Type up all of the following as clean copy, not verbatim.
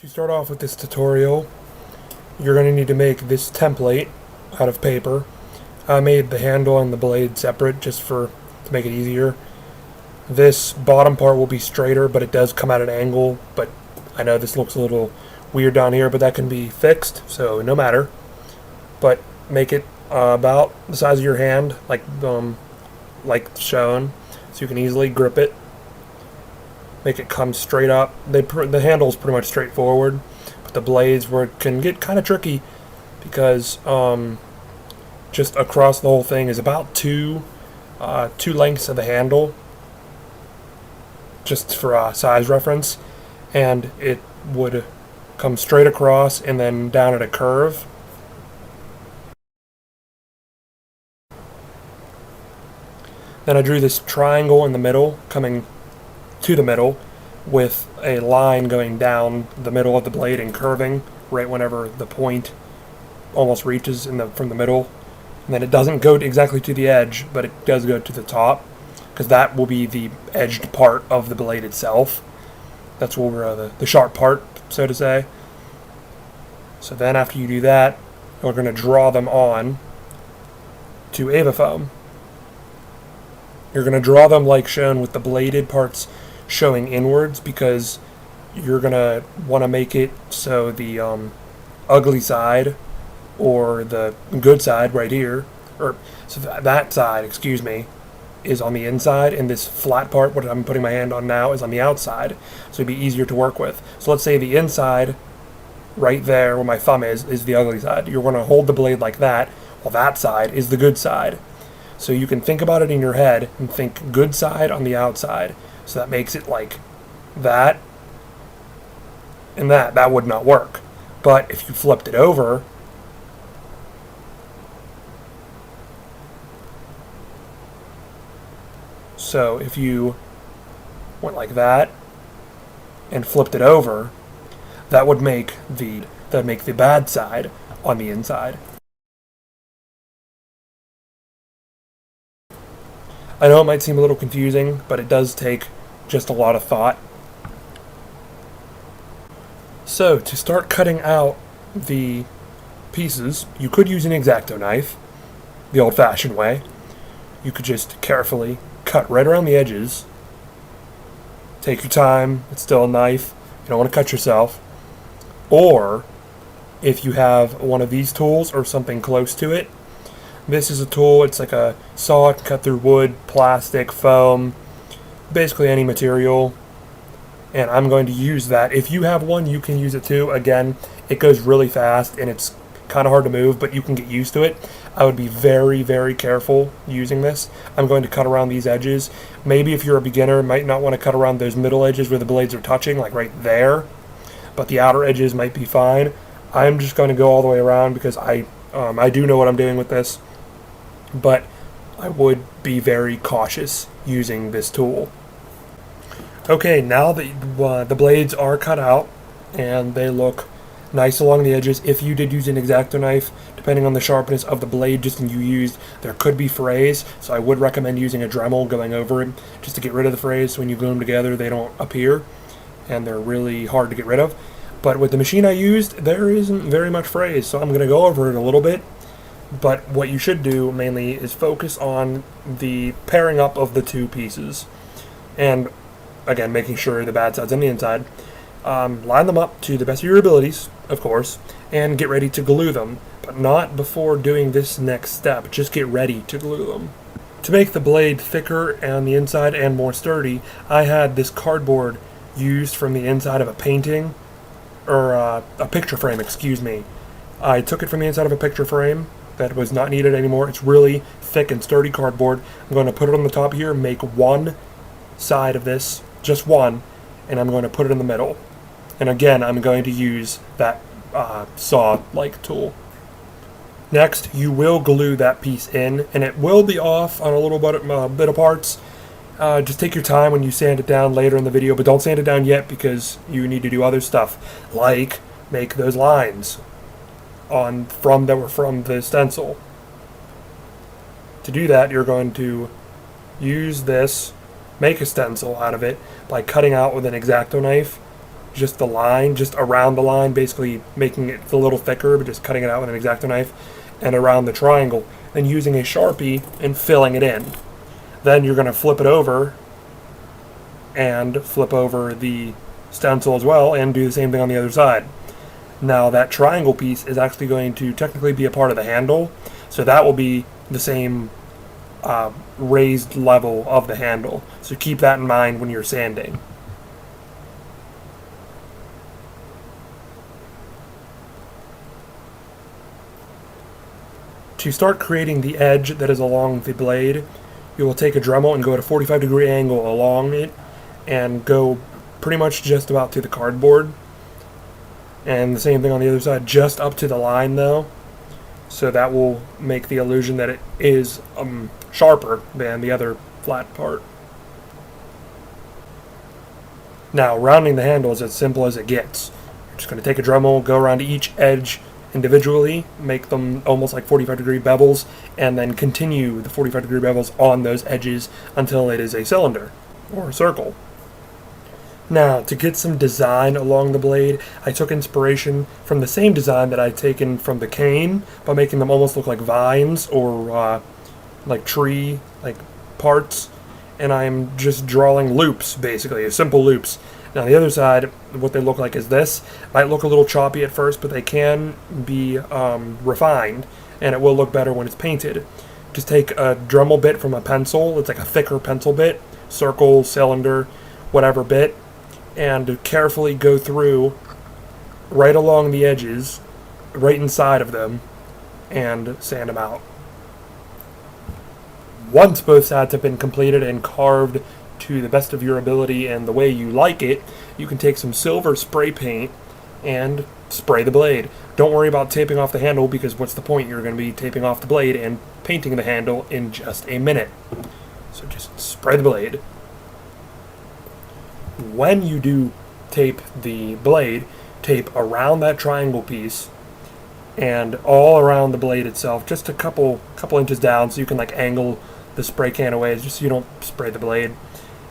To start off with this tutorial, you're going to need to make this template out of paper. I made the handle and the blade separate just to make it easier. This bottom part will be straighter, but it does come at an angle, but I know this looks a little weird down here, but that can be fixed, so no matter. But make it about the size of your hand, like shown, so you can easily grip it. Make it come straight up. The handle's pretty much straightforward, but the blades can get kind of tricky because just across the whole thing is about two lengths of the handle, just for size reference, and it would come straight across and then down at a curve. Then I drew this triangle in the middle, coming to the middle, with a line going down the middle of the blade and curving right whenever the point almost reaches from the middle. And then it doesn't go exactly to the edge, but it does go to the top, because that will be the edged part of the blade itself. That's where the sharp part, so to say. So then after you do that, we're going to draw them on to Avafoam. You're going to draw them like shown, with the bladed parts showing inwards, because you're going to want to make it so the ugly side, or the good side right here, or so that side, excuse me, is on the inside, and this flat part, what I'm putting my hand on now, is on the outside, so it'd be easier to work with. So let's say the inside, right there where my thumb is the ugly side. You're going to hold the blade like that, while that side is the good side. So you can think about it in your head and think good side on the outside. So that makes it like that and that. That would not work. But if you flipped it over, so if you went like that and flipped it over, that would make the bad side on the inside. I know it might seem a little confusing, but it does take just a lot of thought. So, to start cutting out the pieces, you could use an X-Acto knife, the old-fashioned way. You could just carefully cut right around the edges. Take your time, it's still a knife, you don't want to cut yourself. Or, if you have one of these tools or something close to it, this is a tool, it's like a saw, it can cut through wood, plastic, foam, basically any material. And I'm going to use that. If you have one, you can use it too. Again, it goes really fast and it's kind of hard to move, but you can get used to it. I would be very, very careful using this. I'm going to cut around these edges. Maybe if you're a beginner, might not want to cut around those middle edges where the blades are touching, like right there. But the outer edges might be fine. I'm just going to go all the way around because I do know what I'm doing with this. But I would be very cautious using this tool. Okay, now that the blades are cut out and they look nice along the edges, if you did use an X-Acto knife, depending on the sharpness of the blade you used, there could be frays, so I would recommend using a Dremel going over it just to get rid of the frays, so when you glue them together they don't appear and they're really hard to get rid of. But with the machine I used, there isn't very much frays, so I'm going to go over it a little bit. But what you should do mainly is focus on the pairing up of the two pieces. And again, making sure the bad side's on the inside. Line them up to the best of your abilities, of course, and get ready to glue them. But not before doing this next step. Just get ready to glue them. To make the blade thicker on the inside and more sturdy, I had this cardboard used from the inside of a painting, or a picture frame, excuse me. I took it from the inside of a picture frame that was not needed anymore. It's really thick and sturdy cardboard. I'm going to put it on the top here, make one side of this, just one, and I'm going to put it in the middle. And again, I'm going to use that saw-like tool. Next, you will glue that piece in, and it will be off on a little bit of parts. Just take your time when you sand it down later in the video, but don't sand it down yet because you need to do other stuff, like make those lines that were from the stencil. To do that, you're going to use this, make a stencil out of it by cutting out with an X-Acto knife just the line, just around the line, basically making it a little thicker, but just cutting it out with an X-Acto knife, and around the triangle, and using a Sharpie and filling it in. Then you're going to flip it over and flip over the stencil as well and do the same thing on the other side. Now that triangle piece is actually going to technically be a part of the handle, so that will be the same raised level of the handle. So keep that in mind when you're sanding. To start creating the edge that is along the blade, you will take a Dremel and go at a 45-degree angle along it and go pretty much just about to the cardboard. And the same thing on the other side, just up to the line though. So that will make the illusion that it is sharper than the other flat part. Now, rounding the handle is as simple as it gets. You're just going to take a Dremel, go around each edge individually, make them almost like 45-degree bevels, and then continue the 45-degree bevels on those edges until it is a cylinder or a circle. Now, to get some design along the blade, I took inspiration from the same design that I'd taken from the cane by making them almost look like vines or like tree parts, and I'm just drawing loops, basically, simple loops. Now the other side, what they look like is this. Might look a little choppy at first, but they can be refined, and it will look better when it's painted. Just take a Dremel bit from a pencil. It's like a thicker pencil bit, circle, cylinder, whatever bit, and carefully go through right along the edges, right inside of them, and sand them out. Once both sides have been completed and carved to the best of your ability and the way you like it, you can take some silver spray paint and spray the blade. Don't worry about taping off the handle, because what's the point? You're going to be taping off the blade and painting the handle in just a minute. So just spray the blade. When you do tape the blade, tape around that triangle piece and all around the blade itself, just a couple inches down, so you can angle the spray can away, just so you don't spray the blade.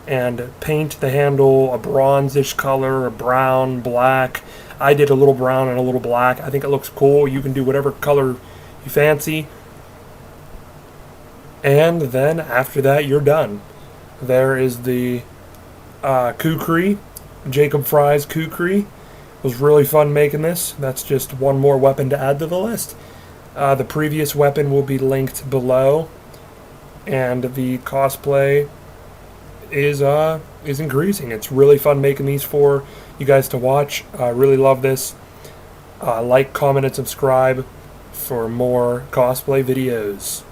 And paint the handle a bronzish color, a brown, black. I did a little brown and a little black. I think it looks cool. You can do whatever color you fancy. And then after that, you're done. There is the Kukri, Jacob Frye's Kukri. It was really fun making this. That's just one more weapon to add to the list. The previous weapon will be linked below, and the cosplay is increasing. It's really fun making these for you guys to watch. I really love this. Like, comment, and subscribe for more cosplay videos.